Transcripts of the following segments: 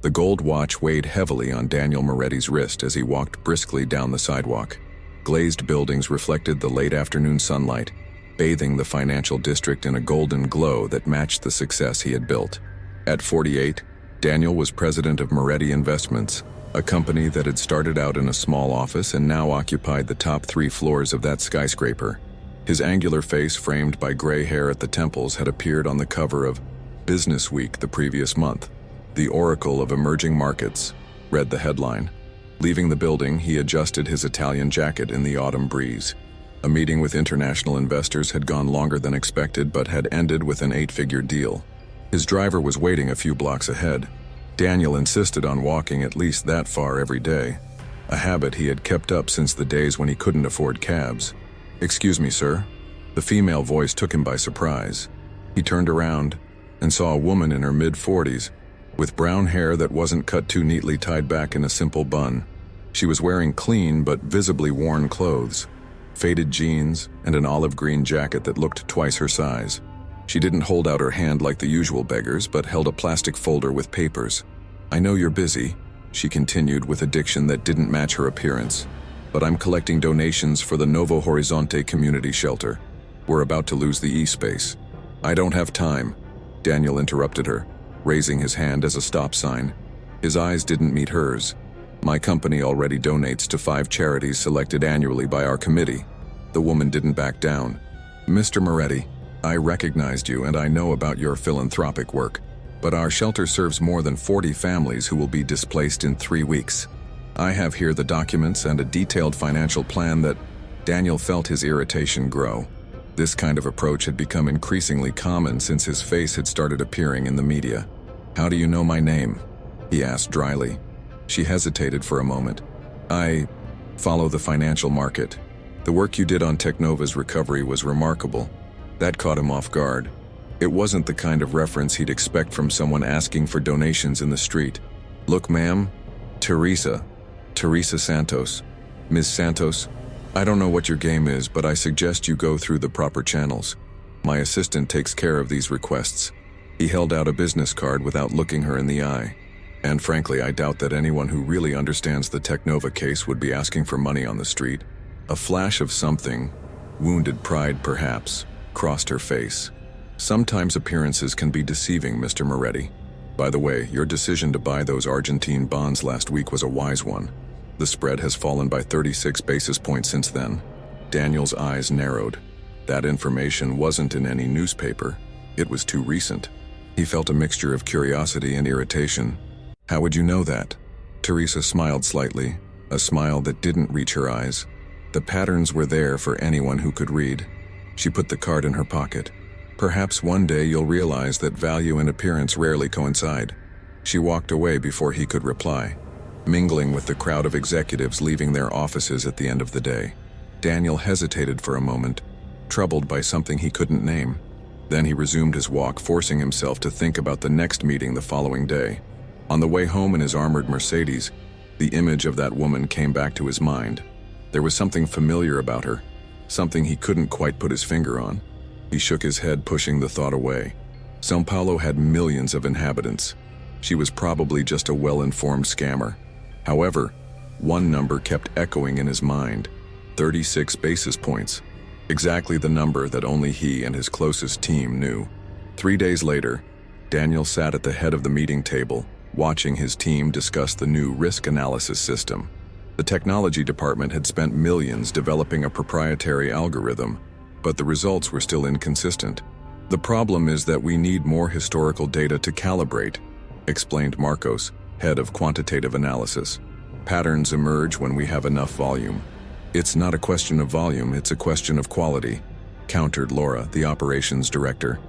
The gold watch weighed heavily on Daniel Moretti's wrist as he walked briskly down the sidewalk. Glazed buildings reflected the late afternoon sunlight, bathing the financial district in a golden glow that matched the success he had built. At 48, Daniel was president of Moretti Investments, a company that had started out in a small office and now occupied the top 3 floors of that skyscraper. His angular face, framed by gray hair at the temples, had appeared on the cover of Business Week the previous month. "The Oracle of Emerging Markets," read the headline. Leaving the building, he adjusted his Italian jacket in the autumn breeze. A meeting with international investors had gone longer than expected, but had ended with an 8-figure deal. His driver was waiting a few blocks ahead. Daniel insisted on walking at least that far every day, a habit he had kept up since the days when he couldn't afford cabs. "Excuse me, sir." The female voice took him by surprise. He turned around and saw a woman in her mid-40s, with brown hair that wasn't cut too neatly tied back in a simple bun. She was wearing clean but visibly worn clothes, faded jeans, and an olive green jacket that looked twice her size. She didn't hold out her hand like the usual beggars, but held a plastic folder with papers. "I know you're busy," she continued with a diction that didn't match her appearance, "but I'm collecting donations for the Novo Horizonte Community Shelter. We're about to lose the E-space." "I don't have time," Daniel interrupted her, raising his hand as a stop sign. His eyes didn't meet hers. "My company already donates to 5 charities selected annually by our committee." The woman didn't back down. "Mr. Moretti, I recognized you and I know about your philanthropic work, but our shelter serves more than 40 families who will be displaced in 3 weeks. I have here the documents and a detailed financial plan that—" Daniel felt his irritation grow. This kind of approach had become increasingly common since his face had started appearing in the media. "How do you know my name?" he asked dryly. She hesitated for a moment. "I follow the financial market. The work you did on Technova's recovery was remarkable." That caught him off guard. It wasn't the kind of reference he'd expect from someone asking for donations in the street. "Look, ma'am, Teresa Santos. Ms. Santos, I don't know what your game is, but I suggest you go through the proper channels. My assistant takes care of these requests." He held out a business card without looking her in the eye. "And frankly, I doubt that anyone who really understands the Technova case would be asking for money on the street." A flash of something, wounded pride perhaps, crossed her face. "Sometimes appearances can be deceiving, Mr. Moretti. By the way, your decision to buy those Argentine bonds last week was a wise one. The spread has fallen by 36 basis points since then." Daniel's eyes narrowed. That information wasn't in any newspaper. It was too recent. He felt a mixture of curiosity and irritation. "How would you know that?" Teresa smiled slightly, a smile that didn't reach her eyes. The patterns were there for anyone who could read. She put the card in her pocket. "Perhaps one day you'll realize that value and appearance rarely coincide." She walked away before he could reply, mingling with the crowd of executives leaving their offices at the end of the day. Daniel hesitated for a moment, troubled by something he couldn't name. Then he resumed his walk, forcing himself to think about the next meeting the following day. On the way home in his armored Mercedes, the image of that woman came back to his mind. There was something familiar about her, something he couldn't quite put his finger on. He shook his head, pushing the thought away. São Paulo had millions of inhabitants. She was probably just a well-informed scammer. However, one number kept echoing in his mind: 36 basis points. Exactly the number that only he and his closest team knew. 3 days later, Daniel sat at the head of the meeting table, watching his team discuss the new risk analysis system. The technology department had spent millions developing a proprietary algorithm, but the results were still inconsistent. "The problem is that we need more historical data to calibrate," explained Marcos, head of quantitative analysis. "Patterns emerge when we have enough volume." "It's not a question of volume, it's a question of quality," countered Laura, the operations director.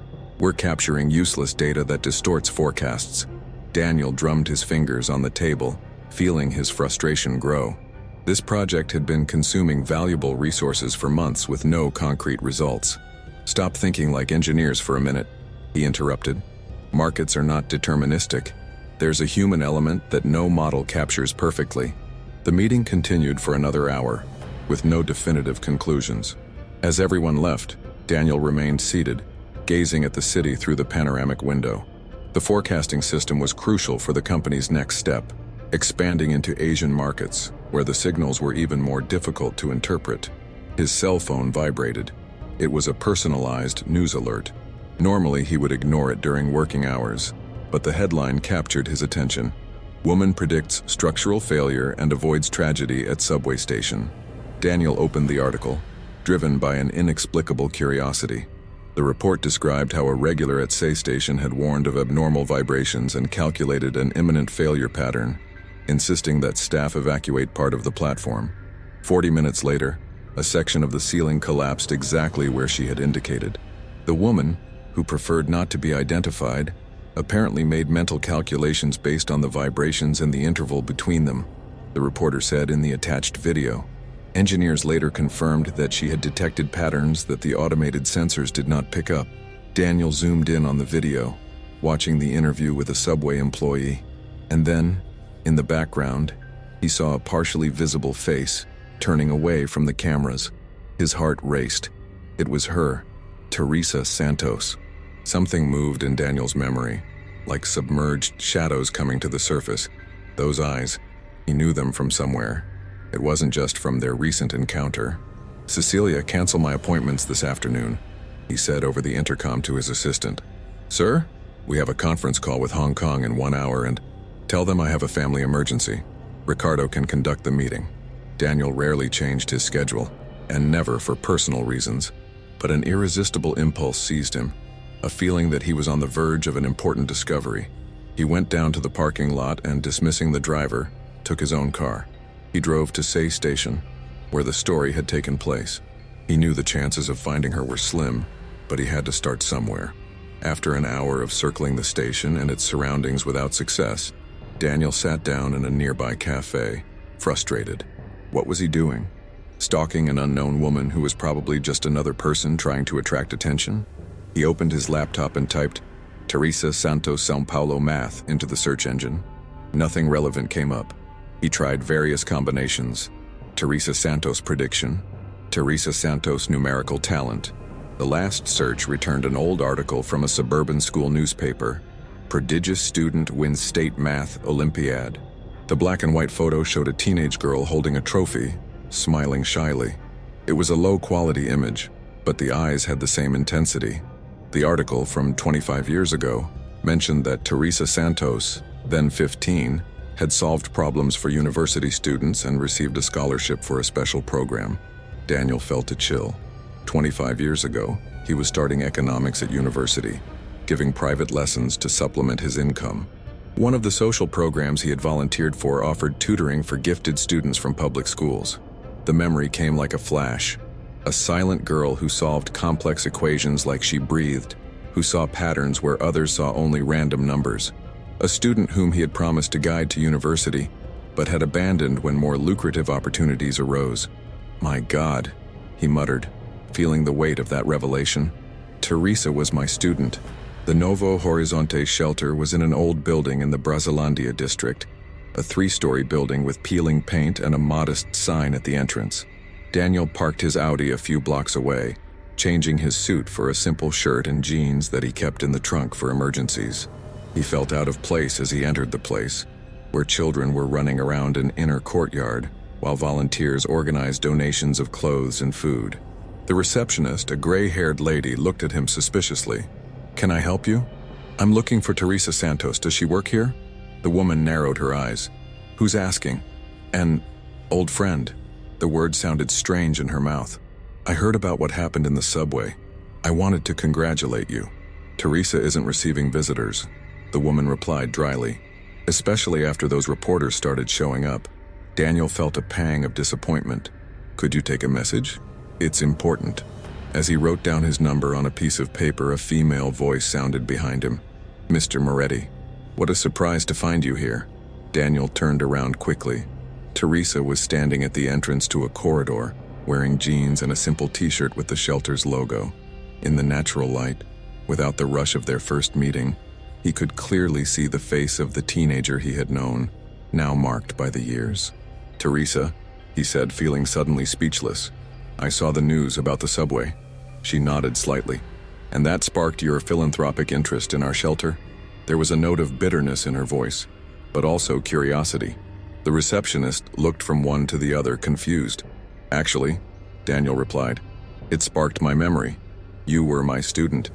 "We're capturing useless data that distorts forecasts." Daniel drummed his fingers on the table, feeling his frustration grow. This project had been consuming valuable resources for months with no concrete results. "Stop thinking like engineers for a minute," he interrupted. "Markets are not deterministic. There's a human element that no model captures perfectly." The meeting continued for another hour, with no definitive conclusions. As everyone left, Daniel remained seated, gazing at the city through the panoramic window. The forecasting system was crucial for the company's next step, expanding into Asian markets, where the signals were even more difficult to interpret. His cell phone vibrated. It was a personalized news alert. Normally, he would ignore it during working hours, but the headline captured his attention. Woman predicts structural failure and avoids tragedy at subway station. Daniel opened the article, driven by an inexplicable curiosity. The report described how a regular at Say Station had warned of abnormal vibrations and calculated an imminent failure pattern, insisting that staff evacuate part of the platform. 40 minutes later, a section of the ceiling collapsed exactly where she had indicated. The woman, who preferred not to be identified, apparently made mental calculations based on the vibrations and the interval between them, the reporter said in the attached video. Engineers later confirmed that she had detected patterns that the automated sensors did not pick up. Daniel zoomed in on the video, watching the interview with a subway employee. And then, in the background, he saw a partially visible face, turning away from the cameras. His heart raced. It was her, Teresa Santos. Something moved in Daniel's memory, like submerged shadows coming to the surface. Those eyes, he knew them from somewhere. It wasn't just from their recent encounter. "Cecilia, cancel my appointments this afternoon," he said over the intercom to his assistant. "Sir, we have a conference call with Hong Kong in 1 hour and tell them I have a family emergency. Ricardo can conduct the meeting." Daniel rarely changed his schedule, and never for personal reasons, but an irresistible impulse seized him, a feeling that he was on the verge of an important discovery. He went down to the parking lot and, dismissing the driver, took his own car. He drove to Say Station, where the story had taken place. He knew the chances of finding her were slim, but he had to start somewhere. After an hour of circling the station and its surroundings without success, Daniel sat down in a nearby cafe, frustrated. What was he doing? Stalking an unknown woman who was probably just another person trying to attract attention? He opened his laptop and typed Teresa Santos São Paulo Math into the search engine. Nothing relevant came up. He tried various combinations. Teresa Santos prediction, Teresa Santos numerical talent. The last search returned an old article from a suburban school newspaper. Prodigious student wins state math Olympiad. The black and white photo showed a teenage girl holding a trophy, smiling shyly. It was a low-quality image, but the eyes had the same intensity. The article from 25 years ago mentioned that Teresa Santos, then 15, had solved problems for university students and received a scholarship for a special program. Daniel felt a chill. 25 years ago, he was starting economics at university, giving private lessons to supplement his income. One of the social programs he had volunteered for offered tutoring for gifted students from public schools. The memory came like a flash. A silent girl who solved complex equations like she breathed, who saw patterns where others saw only random numbers. A student whom he had promised to guide to university, but had abandoned when more lucrative opportunities arose. "My God," he muttered, feeling the weight of that revelation. Teresa was my student. The Novo Horizonte shelter was in an old building in the Brazilandia district, a 3-story building with peeling paint and a modest sign at the entrance. Daniel parked his Audi a few blocks away, changing his suit for a simple shirt and jeans that he kept in the trunk for emergencies. He felt out of place as he entered the place, where children were running around an inner courtyard, while volunteers organized donations of clothes and food. The receptionist, a gray-haired lady, looked at him suspiciously. "Can I help you?" "I'm looking for Teresa Santos. Does she work here?" The woman narrowed her eyes. "Who's asking?" "An old friend." The word sounded strange in her mouth. "I heard about what happened in the subway. I wanted to congratulate you." "Teresa isn't receiving visitors," the woman replied dryly, especially after those reporters started showing up. Daniel felt a pang of disappointment. "Could you take a message? It's important." As he wrote down his number on a piece of paper, a female voice sounded behind him. "Mr. Moretti, what a surprise to find you here." Daniel turned around quickly. Teresa was standing at the entrance to a corridor, wearing jeans and a simple t-shirt with the shelter's logo. In the natural light, without the rush of their first meeting, he could clearly see the face of the teenager he had known, now marked by the years. "Teresa," he said, feeling suddenly speechless, "I saw the news about the subway." She nodded slightly. "And that sparked your philanthropic interest in our shelter?" There was a note of bitterness in her voice, but also curiosity. The receptionist looked from one to the other, confused. "Actually," Daniel replied, "it sparked my memory. You were my student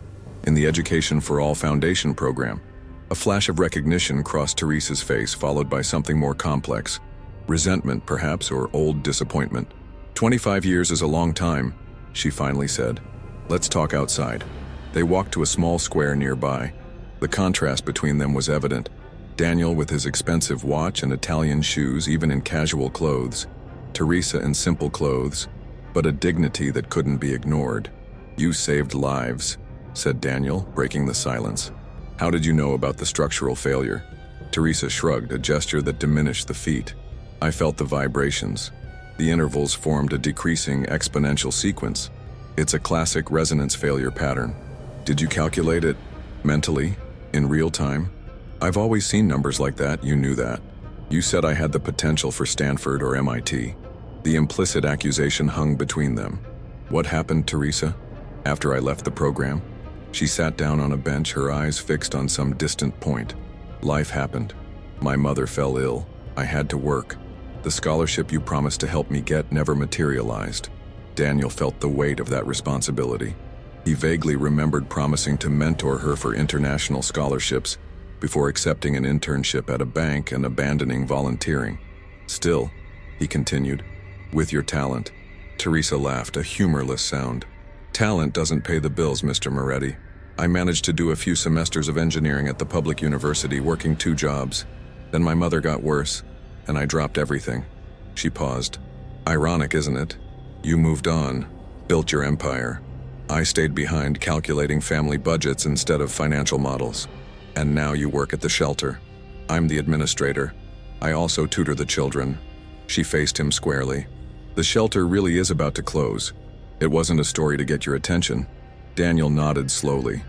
in the Education for All Foundation program." A flash of recognition crossed Teresa's face, followed by something more complex. Resentment, perhaps, or old disappointment. 25 years is a long time, she finally said. "Let's talk outside." They walked to a small square nearby. The contrast between them was evident. Daniel with his expensive watch and Italian shoes, even in casual clothes. Teresa in simple clothes, but a dignity that couldn't be ignored. "You saved lives," said Daniel, breaking the silence. "How did you know about the structural failure?" Teresa shrugged, a gesture that diminished the feat. "I felt the vibrations. The intervals formed a decreasing exponential sequence. It's a classic resonance failure pattern." "Did you calculate it mentally, in real time?" "I've always seen numbers like that, you knew that. You said I had the potential for Stanford or MIT. The implicit accusation hung between them." "What happened, Teresa, after I left the program?" She sat down on a bench, her eyes fixed on some distant point. "Life happened. My mother fell ill. I had to work. The scholarship you promised to help me get never materialized." Daniel felt the weight of that responsibility. He vaguely remembered promising to mentor her for international scholarships before accepting an internship at a bank and abandoning volunteering. "Still," he continued, "with your talent." Teresa laughed, a humorless sound. "Talent doesn't pay the bills, Mr. Moretti. I managed to do a few semesters of engineering at the public university, working 2 jobs. Then my mother got worse, and I dropped everything." She paused. "Ironic, isn't it? You moved on, built your empire. I stayed behind calculating family budgets instead of financial models. And now you work at the shelter. I'm the administrator. I also tutor the children." She faced him squarely. "The shelter really is about to close. It wasn't a story to get your attention." Daniel nodded slowly.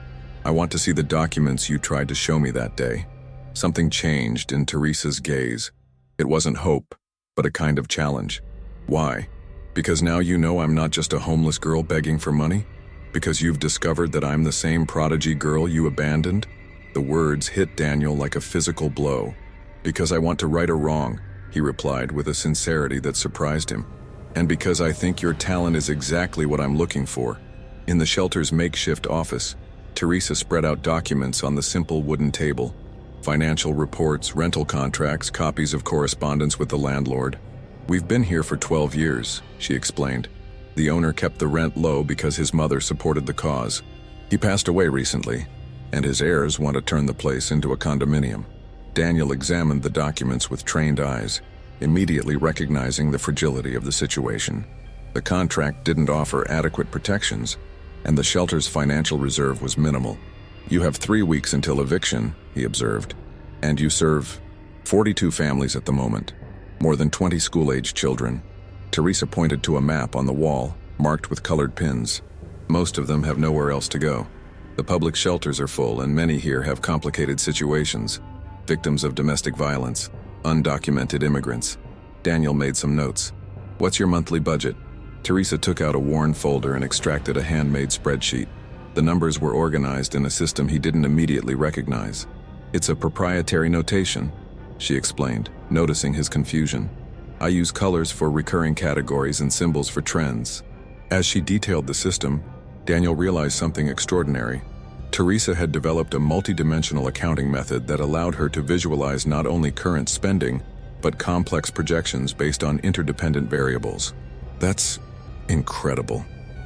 "I want to see the documents you tried to show me that day." Something changed in Teresa's gaze. It wasn't hope, but a kind of challenge. "Why? Because now you know I'm not just a homeless girl begging for money? Because you've discovered that I'm the same prodigy girl you abandoned?" The words hit Daniel like a physical blow. "Because I want to right a wrong," he replied with a sincerity that surprised him. "And because I think your talent is exactly what I'm looking for." In the shelter's makeshift office, Teresa spread out documents on the simple wooden table. Financial reports, rental contracts, copies of correspondence with the landlord. "We've been here for 12 years, she explained. "The owner kept the rent low because his mother supported the cause. He passed away recently, and his heirs want to turn the place into a condominium." Daniel examined the documents with trained eyes, immediately recognizing the fragility of the situation. The contract didn't offer adequate protections, and the shelter's financial reserve was minimal. "You have 3 weeks until eviction," he observed, "and you serve 42 families at the moment, more than 20 school-age children." Teresa pointed to a map on the wall, marked with colored pins. "Most of them have nowhere else to go. The public shelters are full, and many here have complicated situations. Victims of domestic violence, undocumented immigrants." Daniel made some notes. "What's your monthly budget?" Teresa took out a worn folder and extracted a handmade spreadsheet. The numbers were organized in a system he didn't immediately recognize. "It's a proprietary notation," she explained, noticing his confusion. "I use colors for recurring categories and symbols for trends." As she detailed the system, Daniel realized something extraordinary. Teresa had developed a multidimensional accounting method that allowed her to visualize not only current spending, but complex projections based on interdependent variables. "That's incredible,"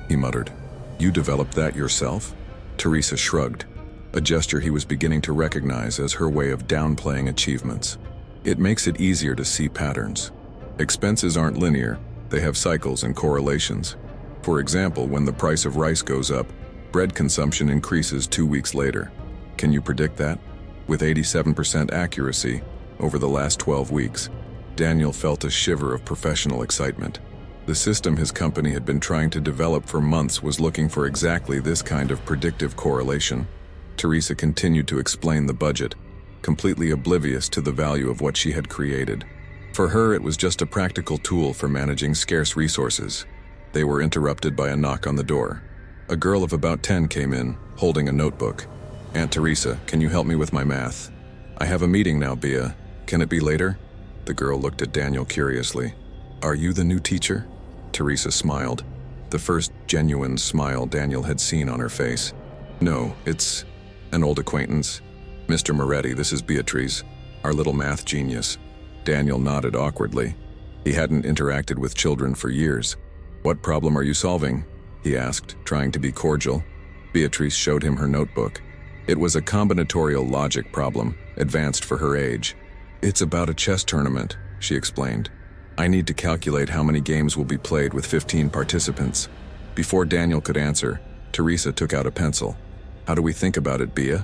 he muttered. "You developed that yourself?" Teresa shrugged, a gesture he was beginning to recognize as her way of downplaying achievements. "It makes it easier to see patterns. Expenses aren't linear, they have cycles and correlations. For example, when the price of rice goes up, bread consumption increases 2 weeks later. Can you predict that?" With 87% accuracy over the last 12 weeks, Daniel felt a shiver of professional excitement. The system his company had been trying to develop for months was looking for exactly this kind of predictive correlation. Teresa continued to explain the budget, completely oblivious to the value of what she had created. For her, it was just a practical tool for managing scarce resources. They were interrupted by a knock on the door. A girl of about 10 came in, holding a notebook. Aunt Teresa, can you help me with my math? I have a meeting now, Bea. Can it be later? The girl looked at Daniel curiously. Are you the new teacher? Teresa smiled, the first genuine smile Daniel had seen on her face. No, it's an old acquaintance. Mr. Moretti, this is Beatrice, our little math genius. Daniel nodded awkwardly. He hadn't interacted with children for years. What problem are you solving? He asked, trying to be cordial. Beatrice showed him her notebook. It was a combinatorial logic problem, advanced for her age. It's about a chess tournament, she explained. I need to calculate how many games will be played with 15 participants. Before Daniel could answer, Teresa took out a pencil. How do we think about it, Bea?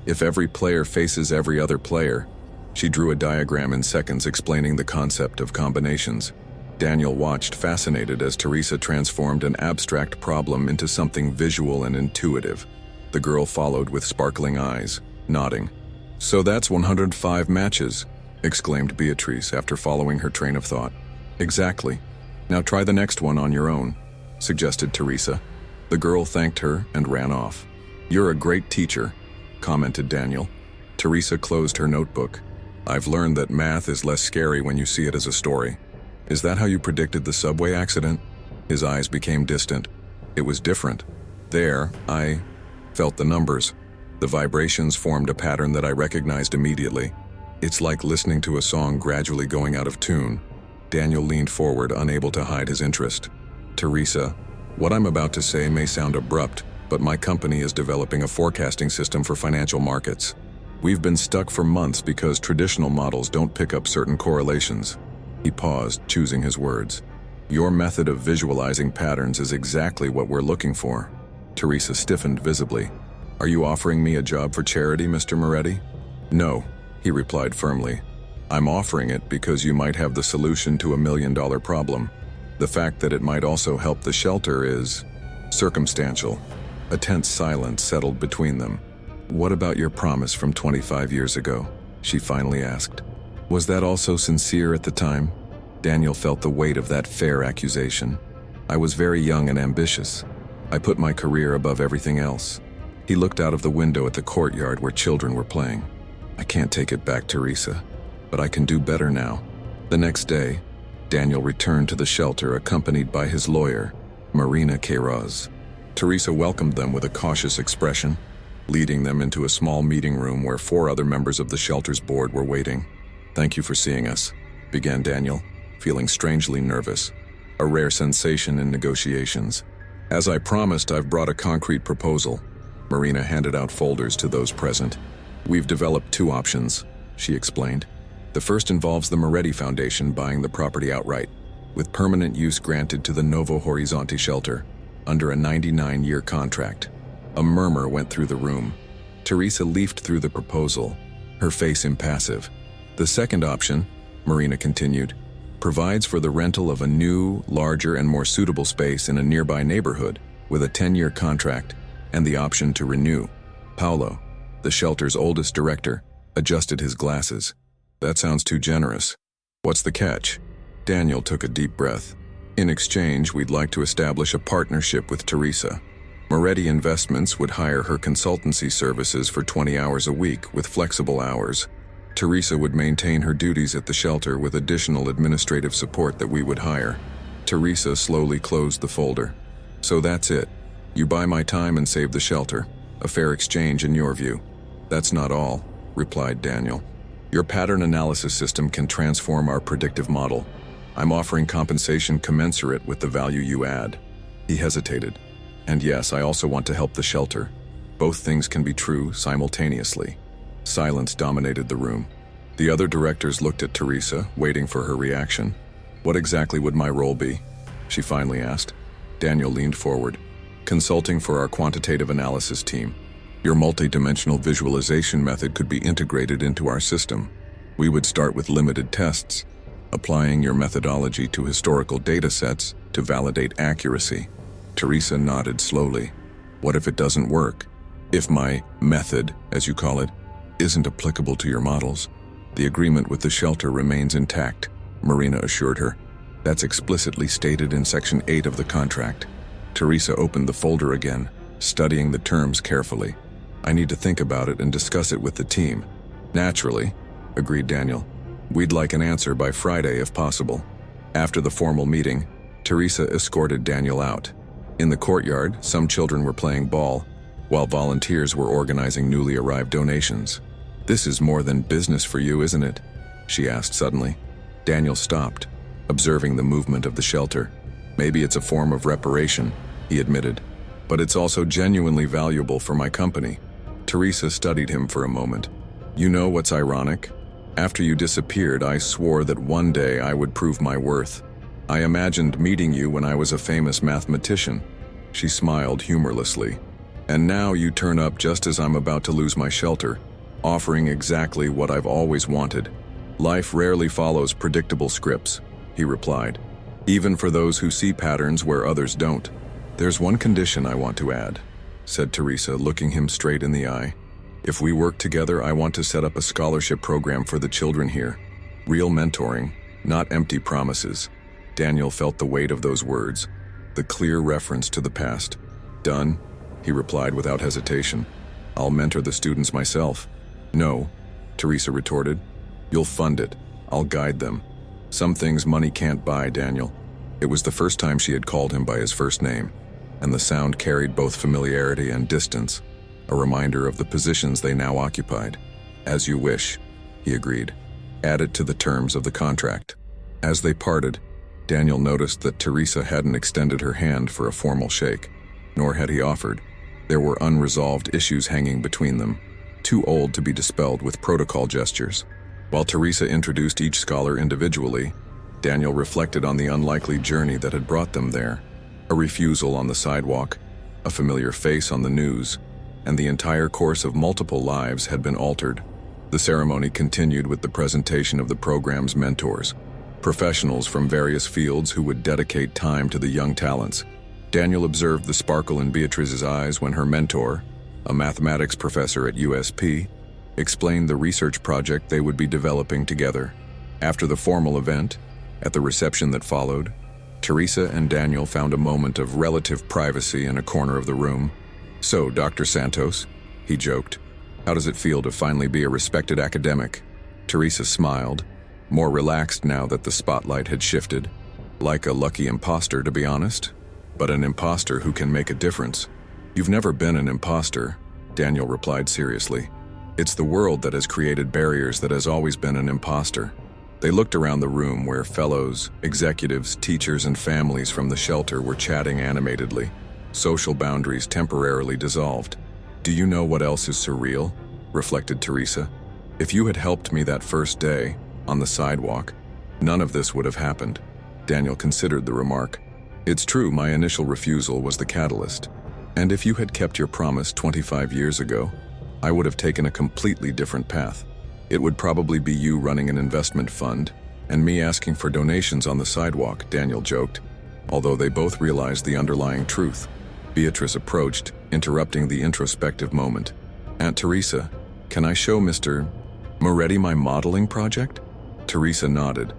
If every player faces every other player. She drew a diagram in seconds explaining the concept of combinations. Daniel watched fascinated as Teresa transformed an abstract problem into something visual and intuitive. The girl followed with sparkling eyes, nodding. So that's 105 matches, exclaimed Beatrice after following her train of thought. Exactly. Now try the next one on your own, suggested Teresa. The girl thanked her and ran off. You're a great teacher, commented Daniel. Teresa closed her notebook. I've learned that math is less scary when you see it as a story. Is that how you predicted the subway accident? His eyes became distant. It was different. There, I felt the numbers. The vibrations formed a pattern that I recognized immediately. It's like listening to a song gradually going out of tune. Daniel leaned forward, unable to hide his interest. Teresa, what I'm about to say may sound abrupt, but my company is developing a forecasting system for financial markets. We've been stuck for months because traditional models don't pick up certain correlations. He paused, choosing his words. Your method of visualizing patterns is exactly what we're looking for. Teresa stiffened visibly. Are you offering me a job for charity, Mr. Moretti? No, he replied firmly. I'm offering it because you might have the solution to $1 million problem. The fact that it might also help the shelter is circumstantial. A tense silence settled between them. What about your promise from 25 years ago? She finally asked. Was that also sincere at the time? Daniel felt the weight of that fair accusation. I was very young and ambitious. I put my career above everything else. He looked out of the window at the courtyard where children were playing. I can't take it back, Teresa, but I can do better now. The next day, Daniel returned to the shelter accompanied by his lawyer, Marina Queiroz. Teresa welcomed them with a cautious expression, leading them into a small meeting room where 4 other members of the shelter's board were waiting. Thank you for seeing us, began Daniel, feeling strangely nervous, a rare sensation in negotiations. As I promised, I've brought a concrete proposal. Marina handed out folders to those present. We've developed 2 options, she explained. The first involves the Moretti Foundation buying the property outright, with permanent use granted to the Novo Horizonte shelter, under a 99-year contract. A murmur went through the room. Teresa leafed through the proposal, her face impassive. The second option, Marina continued, provides for the rental of a new, larger, and more suitable space in a nearby neighborhood with a 10-year contract and the option to renew. Paulo, the shelter's oldest director, adjusted his glasses. That sounds too generous. What's the catch? Daniel took a deep breath. In exchange, we'd like to establish a partnership with Teresa. Moretti Investments would hire her consultancy services for 20 hours a week with flexible hours. Teresa would maintain her duties at the shelter with additional administrative support that we would hire. Teresa slowly closed the folder. So that's it. You buy my time and save the shelter. A fair exchange in your view. That's not all, replied Daniel. Your pattern analysis system can transform our predictive model. I'm offering compensation commensurate with the value you add. He hesitated. And yes, I also want to help the shelter. Both things can be true simultaneously. Silence dominated the room. The other directors looked at Teresa, waiting for her reaction. What exactly would my role be? She finally asked. Daniel leaned forward. Consulting for our quantitative analysis team. Your multidimensional visualization method could be integrated into our system. We would start with limited tests, applying your methodology to historical data sets to validate accuracy. Teresa nodded slowly. What if it doesn't work? If my method, as you call it, isn't applicable to your models? The agreement with the shelter remains intact, Marina assured her. That's explicitly stated in Section 8 of the contract. Teresa opened the folder again, studying the terms carefully. I need to think about it and discuss it with the team. Naturally, agreed Daniel. We'd like an answer by Friday if possible. After the formal meeting, Teresa escorted Daniel out. In the courtyard, some children were playing ball, while volunteers were organizing newly arrived donations. This is more than business for you, isn't it? She asked suddenly. Daniel stopped, observing the movement of the shelter. Maybe it's a form of reparation, he admitted, but it's also genuinely valuable for my company. Teresa studied him for a moment. You know what's ironic? After you disappeared, I swore that one day I would prove my worth. I imagined meeting you when I was a famous mathematician. She smiled humorlessly. And now you turn up just as I'm about to lose my shelter, offering exactly what I've always wanted. Life rarely follows predictable scripts, he replied, even for those who see patterns where others don't. There's one condition I want to add, said Teresa, looking him straight in the eye. If we work together, I want to set up a scholarship program for the children here. Real mentoring, not empty promises. Daniel felt the weight of those words, the clear reference to the past. Done, he replied without hesitation. I'll mentor the students myself. No, Teresa retorted. You'll fund it. I'll guide them. Some things money can't buy, Daniel. It was the first time she had called him by his first name, and the sound carried both familiarity and distance, a reminder of the positions they now occupied. As you wish, he agreed. Add it to the terms of the contract. As they parted, Daniel noticed that Teresa hadn't extended her hand for a formal shake, nor had he offered. There were unresolved issues hanging between them, too old to be dispelled with protocol gestures. While Teresa introduced each scholar individually, Daniel reflected on the unlikely journey that had brought them there. A refusal on the sidewalk, a familiar face on the news, and the entire course of multiple lives had been altered. The ceremony continued with the presentation of the program's mentors, professionals from various fields who would dedicate time to the young talents. Daniel observed the sparkle in Beatrice's eyes when her mentor, a mathematics professor at USP, explained the research project they would be developing together. After the formal event, at the reception that followed, Teresa and Daniel found a moment of relative privacy in a corner of the room. So, Dr. Santos, he joked, how does it feel to finally be a respected academic? Teresa smiled, more relaxed now that the spotlight had shifted. Like a lucky imposter, to be honest, but an imposter who can make a difference. You've never been an imposter, Daniel replied seriously. It's the world that has created barriers that has always been an imposter. They looked around the room where fellows, executives, teachers, and families from the shelter were chatting animatedly. Social boundaries temporarily dissolved. Do you know what else is surreal? Reflected Teresa. If you had helped me that first day, on the sidewalk, none of this would have happened. Daniel considered the remark. It's true, my initial refusal was the catalyst. And if you had kept your promise 25 years ago, I would have taken a completely different path. It would probably be you running an investment fund, and me asking for donations on the sidewalk, Daniel joked, although they both realized the underlying truth. Beatrice approached, interrupting the introspective moment. Aunt Teresa, can I show Mr. Moretti my modeling project? Teresa nodded,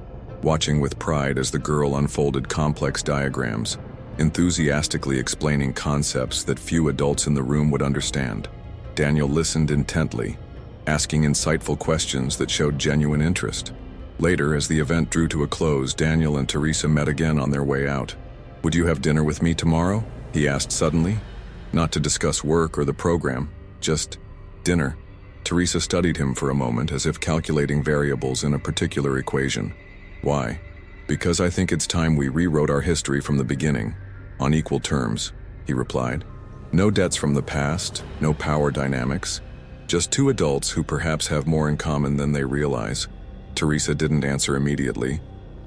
watching with pride as the girl unfolded complex diagrams, enthusiastically explaining concepts that few adults in the room would understand. Daniel listened intently, asking insightful questions that showed genuine interest. Later, as the event drew to a close, Daniel and Teresa met again on their way out. Would you have dinner with me tomorrow? He asked suddenly. Not to discuss work or the program, just dinner. Teresa studied him for a moment as if calculating variables in a particular equation. Why? Because I think it's time we rewrote our history from the beginning, on equal terms, he replied. No debts from the past, no power dynamics, just two adults who perhaps have more in common than they realize. Teresa didn't answer immediately,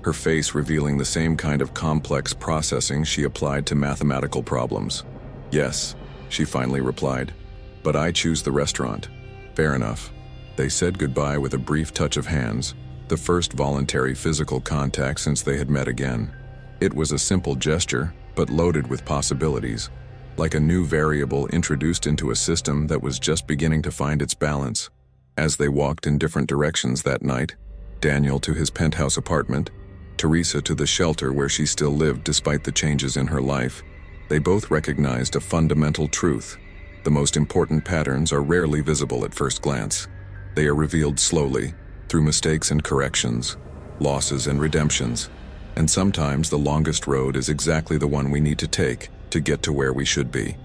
her face revealing the same kind of complex processing she applied to mathematical problems. Yes, she finally replied, but I choose the restaurant. Fair enough. They said goodbye with a brief touch of hands, the first voluntary physical contact since they had met again. It was a simple gesture, but loaded with possibilities, like a new variable introduced into a system that was just beginning to find its balance. As they walked in different directions that night, Daniel to his penthouse apartment, Teresa to the shelter where she still lived despite the changes in her life, they both recognized a fundamental truth. The most important patterns are rarely visible at first glance. They are revealed slowly, through mistakes and corrections, losses and redemptions, and sometimes the longest road is exactly the one we need to take to get to where we should be.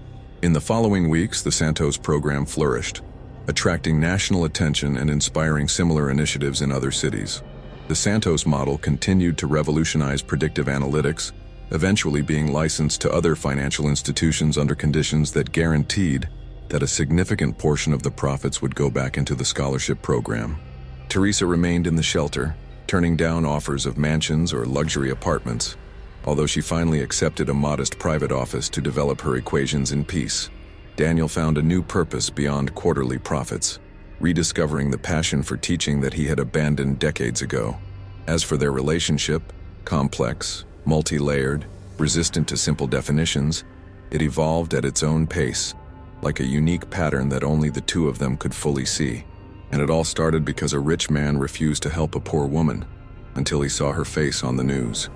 In the following weeks, the Santos program flourished, attracting national attention and inspiring similar initiatives in other cities. The Santos model continued to revolutionize predictive analytics, eventually being licensed to other financial institutions under conditions that guaranteed that a significant portion of the profits would go back into the scholarship program. Teresa remained in the shelter, turning down offers of mansions or luxury apartments, although she finally accepted a modest private office to develop her equations in peace. Daniel found a new purpose beyond quarterly profits, rediscovering the passion for teaching that he had abandoned decades ago. As for their relationship, complex, multi-layered, resistant to simple definitions, it evolved at its own pace, like a unique pattern that only the two of them could fully see. And it all started because a rich man refused to help a poor woman until he saw her face on the news.